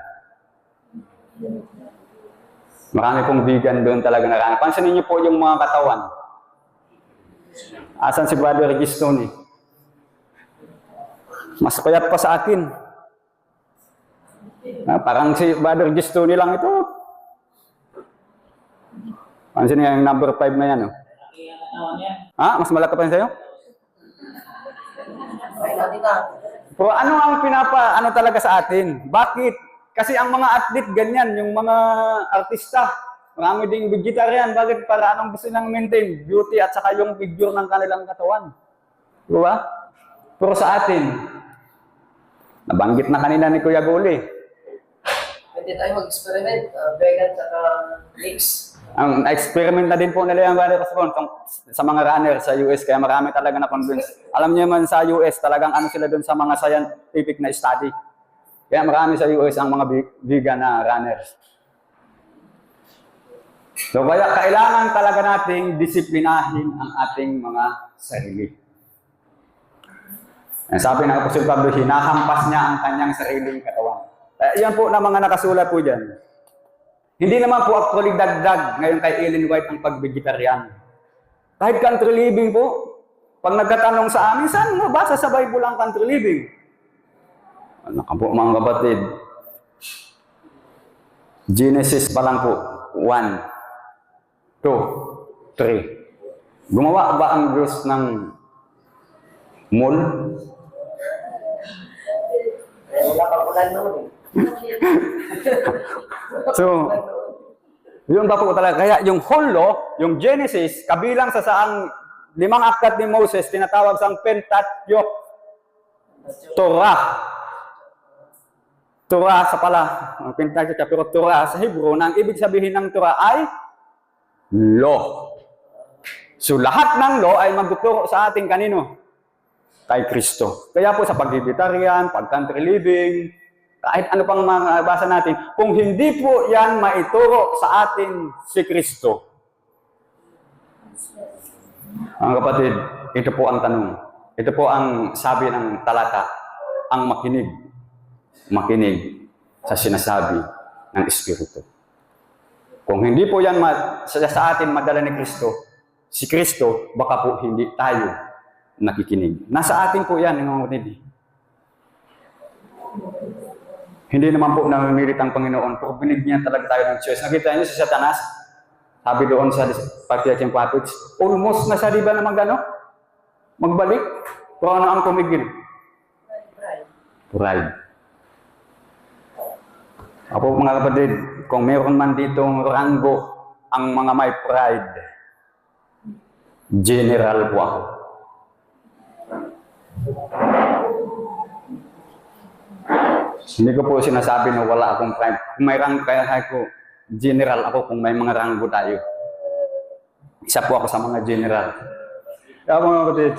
Marami pong vegan doon talaga na runner. Pansinin niyo po yung mga katawan. Asan si Brother Gistone? Mas payat pa sa akin. Parang si Brother Gistone lang ito. Pansinin niya yung number 5 na yan. Oh. Ha? Mas malaki pa sa'yo? Pero ano ang ano talaga sa atin? Bakit? Kasi ang mga athlete ganyan, yung mga artista, marami ding vegetarian. Bakit? Para anong gusto nang maintain? Beauty at saka yung figure ng kanilang katawan. Diba? Pero sa atin, nabanggit na kanina ni Kuya Guli. Pwede tayo mag-experiment. Vegan saka mix. Ang experiment na din po nila yung sa mga runner sa US, kaya marami talaga na convince. Alam niyo man sa US, talagang ano sila doon sa mga scientific na study. Kaya marami sa US ang mga vegan na runners. So kaya kailangan talaga nating disiplinahin ang ating mga sarili. Sabi ng Apostol Pablo, hinahampas niya ang kanyang sariling katawan. Yan po na mga nakasulat po dyan. Hindi naman po actually dagdag ngayon kay Ellen White ang pag-vegetarian. Kahit country living po, pag nagkatanong sa amin, saan mo basa sa Bible ang country living? Ano ka po mga kapatid? Genesis pa lang po. 1, 2, 3. Gumawa ba ang Diyos ng mall? Wala pa ulan noon eh. So, yun ba po talaga. Kaya yung whole law, yung Genesis, kabilang sa saang 5 aklat ni Moses, tinatawag sa Pentateuch, Torah. Torah sa pala, ang Pentateuch, pero Torah sa Hebrew, na ang ibig sabihin ng Torah ay law. So, lahat ng law ay magtuturo sa ating kanino? Kay Kristo. Kaya po sa pag-vegetarian, pag-country living, kahit ano pang mabasa natin, kung hindi po yan maituro sa atin si Kristo. Ang kapatid, ito po ang tanong. Ito po ang sabi ng talata, ang makinig sa sinasabi ng Espiritu. Kung hindi po yan sa atin madala ni Kristo, si Kristo, baka po hindi tayo nakikinig. Nasa atin po yan, mga kapatid. Hindi naman po namimilit ang Panginoon, pero binigyan talaga tayo ng choice. Nakita niyo si Satanas, sabi doon sa Patriarch Papics, almost na siya, di ba, na magbalik? Pero ano ang tumigil? Pride. Ako mga kapatid, kung mayroon man ditong ranggo ang mga may pride, general po ako. Hindi ko po sinasabi na wala akong pride. Kung may rango, kaya ko, general ako kung may mga ranggo tayo. Isa po ako sa mga general. Kaya mga kapatid,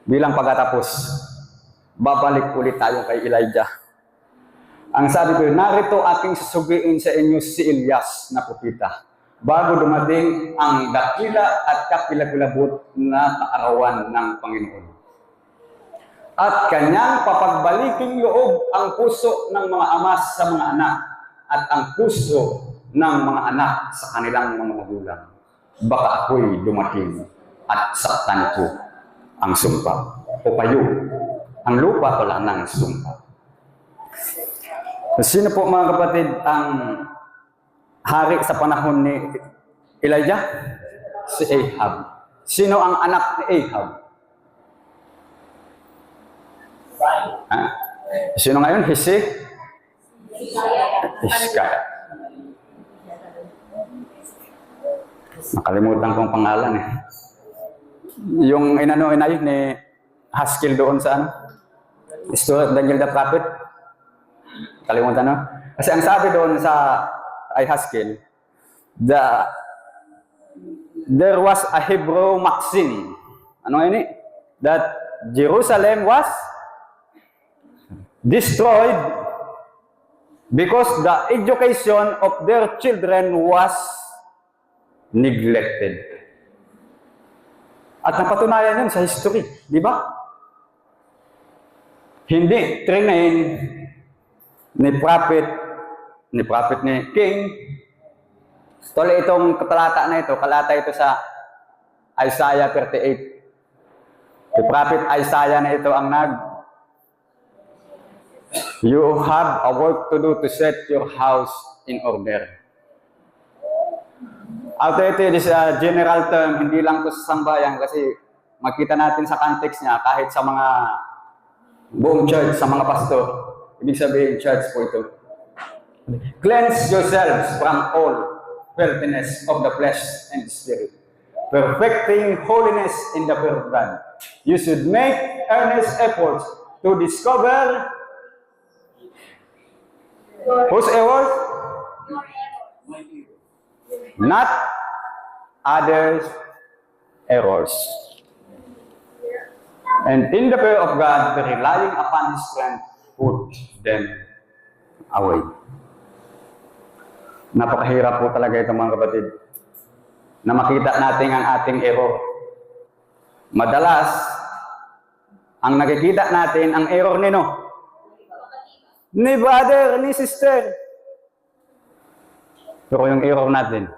bilang pagkatapos, babalik ulit tayo kay Elijah. Ang sabi ko, narito aking susugiin sa inyo si Elias na propeta, bago dumating ang dakila at kapilabot na kaarawan ng Panginoon. At kanyang papagbaliking loob ang puso ng mga ama sa mga anak at ang puso ng mga anak sa kanilang mga magulang. Baka ako'y dumating at saktan ko ang sumpa. O payo, ang lupa wala ng sumpa. Sino po mga kapatid ang hari sa panahon ni Elijah? Si Ahab. Sino ang anak ni Ahab? Sino ngayon? Hiskaya. Nakalimutan kong pangalan eh. Yung inay ni Haskell doon sa story of Daniel the prophet. Kalimutan no? Kasi ang sabi doon sa Haskell, there was a Hebrew maxim. Ano yun that Jerusalem was destroyed because the education of their children was neglected. At napatunayan yun sa history, di ba? Hindi trinain ni king. Tuloy itong talata na ito, kalata ito sa Isaiah 38. Si Prophet Isaiah na ito ang you have a work to do to set your house in order. Although ito is a general term, hindi lang ito sa sambayan kasi makita natin sa context niya kahit sa mga buong church, sa mga pastor. Ibig sabihin, church po ito. Cleanse yourselves from all filthiness of the flesh and spirit, perfecting holiness in the pure blood. You should make earnest efforts to discover whose errors? Not others' errors. And in the fear of God, relying upon His strength, put them away. Napakahirap po talaga ito mga kapatid, na makita natin ang ating error. Madalas, ang nakikita natin, ang error ni brother, ni sister. Pero yung error natin,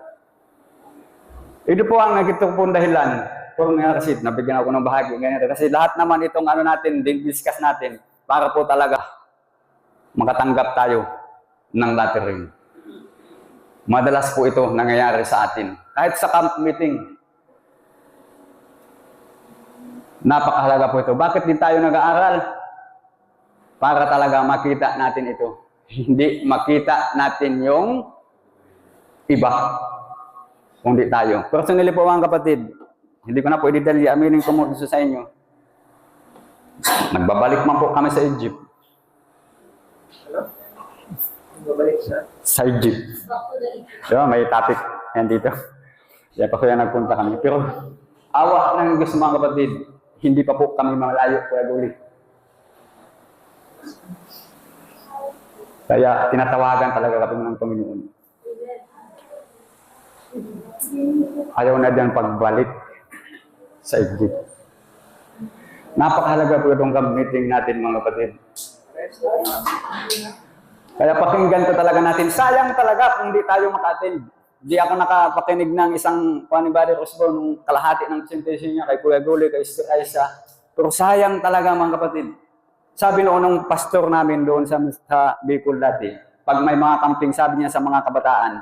ito po ang nagitong pong dahilan. Pero nga kasi, nabigyan ako ng bahagi. Ganyan. Kasi lahat naman itong natin, discuss natin, para po talaga makatanggap tayo ng latter-rain. Madalas po ito nangyayari sa atin. Kahit sa camp meeting, napakahalaga po ito. Bakit din tayo nag-aaral? Para talaga makita natin ito. Hindi makita natin yung iba, kundi tayo. Personally po mga kapatid, hindi ko na pwede dali, aminin ko mo sa inyo. Nagbabalik man po kami sa Egypt. Babalik Sa Egypt. Diba, may topic yan dito. Kaya pa kaya nagpunta kami. Pero awa ng Diyos mga kapatid, hindi pa po kami malayo Kuya Guli. Kaya tinatawagan talaga kami ng Panginoon. Ayaw na diyan pagbalik sa Egypt. Napakahalaga po itong meeting natin mga kapatid. Kaya pakinggan ko talaga natin. Sayang talaga kung hindi tayo maka-attend. Di ako nakapakinig ng isang ni Brother Osborne nung kalahati ng presentation niya kay Kuya Guli, kay Sister Aisha. Pero sayang talaga mga kapatid. Sabi noon ng pastor namin doon sa Bicol dati, pag may mga camping, sabi niya sa mga kabataan,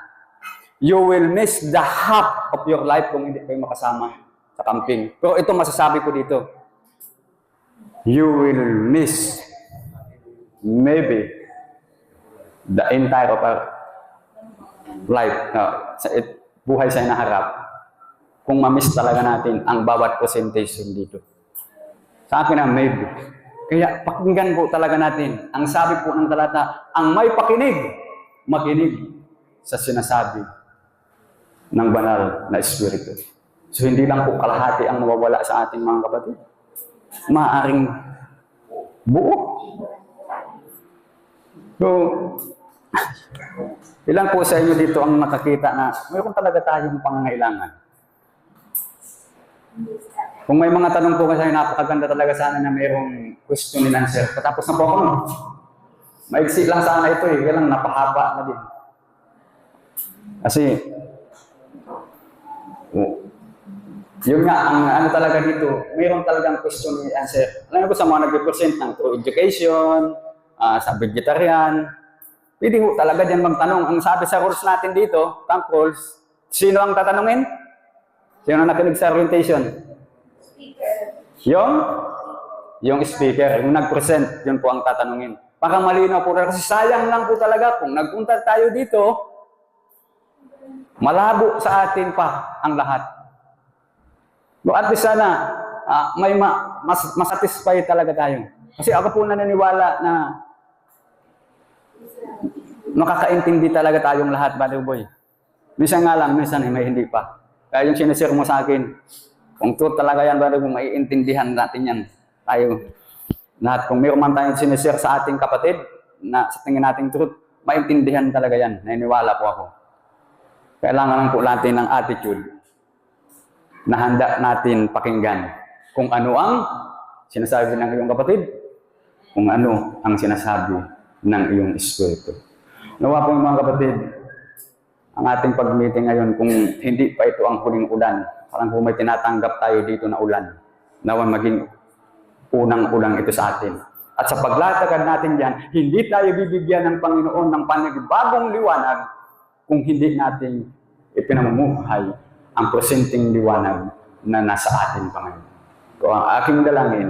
you will miss the half of your life kung hindi kayo makasama sa camping. Pero ito masasabi ko dito, you will miss maybe the entire of our life, buhay sa inaharap, kung ma-miss talaga natin ang bawat presentation dito. Sa akin ang maybe. Kaya pakinggan po talaga natin. Ang sabi po ng talata, ang may pakinig, makinig sa sinasabi ng banal na Espiritu. So hindi lang po kalahati ang mawawala sa ating mga kapatid. Maaaring buo. So, ilan po sa inyo dito ang nakakita na mayroon talaga tayong pangangailangan? Kung may mga tanong po kasi, napakaganda talaga sana na mayroong question and answer. Patapos na po ako. Maigsi lang sana ito eh. Kaya lang napahaba na din. Kasi, yun nga, ang talaga dito, mayroon talagang question and answer. Alam ko sa mga nag-represent ng true education, sa vegetarian, pwede ko talaga dyan magtanong. Ang sabi sa rules natin dito, camp rules, sino ang tatanungin? Sino nakinig sa orientation? Yung speaker, yung nag-present, yun po ang tatanungin. Para malinaw po, kasi sayang lang po talaga kung nagpunta tayo dito, malabo sa atin pa ang lahat. No, at least sana, may masatisfy talaga tayo. Kasi ako po naniniwala na makakaintindi talaga tayong lahat, Brother Boy. Minsan nga lang, minsan may hindi pa. Kaya yung sinishare mo sa akin, kung truth talaga yan, Brother Boy, maiintindihan natin yan. Tayo. Lahat, kung mayroon man tayong sinishare sa ating kapatid, na sa tingin nating truth, maintindihan talaga yan. Naniniwala po ako. Kailangan lang po natin ng attitude na handa natin pakinggan kung ano ang sinasabi ng iyong kapatid, kung ano ang sinasabi ng iyong espiritu. Nawa po mga kapatid, ang ating pag-meeting ngayon, kung hindi pa ito ang huling ulan, parang kung may tinatanggap tayo dito na ulan, nawa maging unang ulang ito sa atin. At sa paglatagad natin yan, hindi tayo bibigyan ng Panginoon ng panibagong liwanag kung hindi natin ipinamumuhay ang presenteng liwanag na nasa atin, Panginoon. So ang aking dalangin,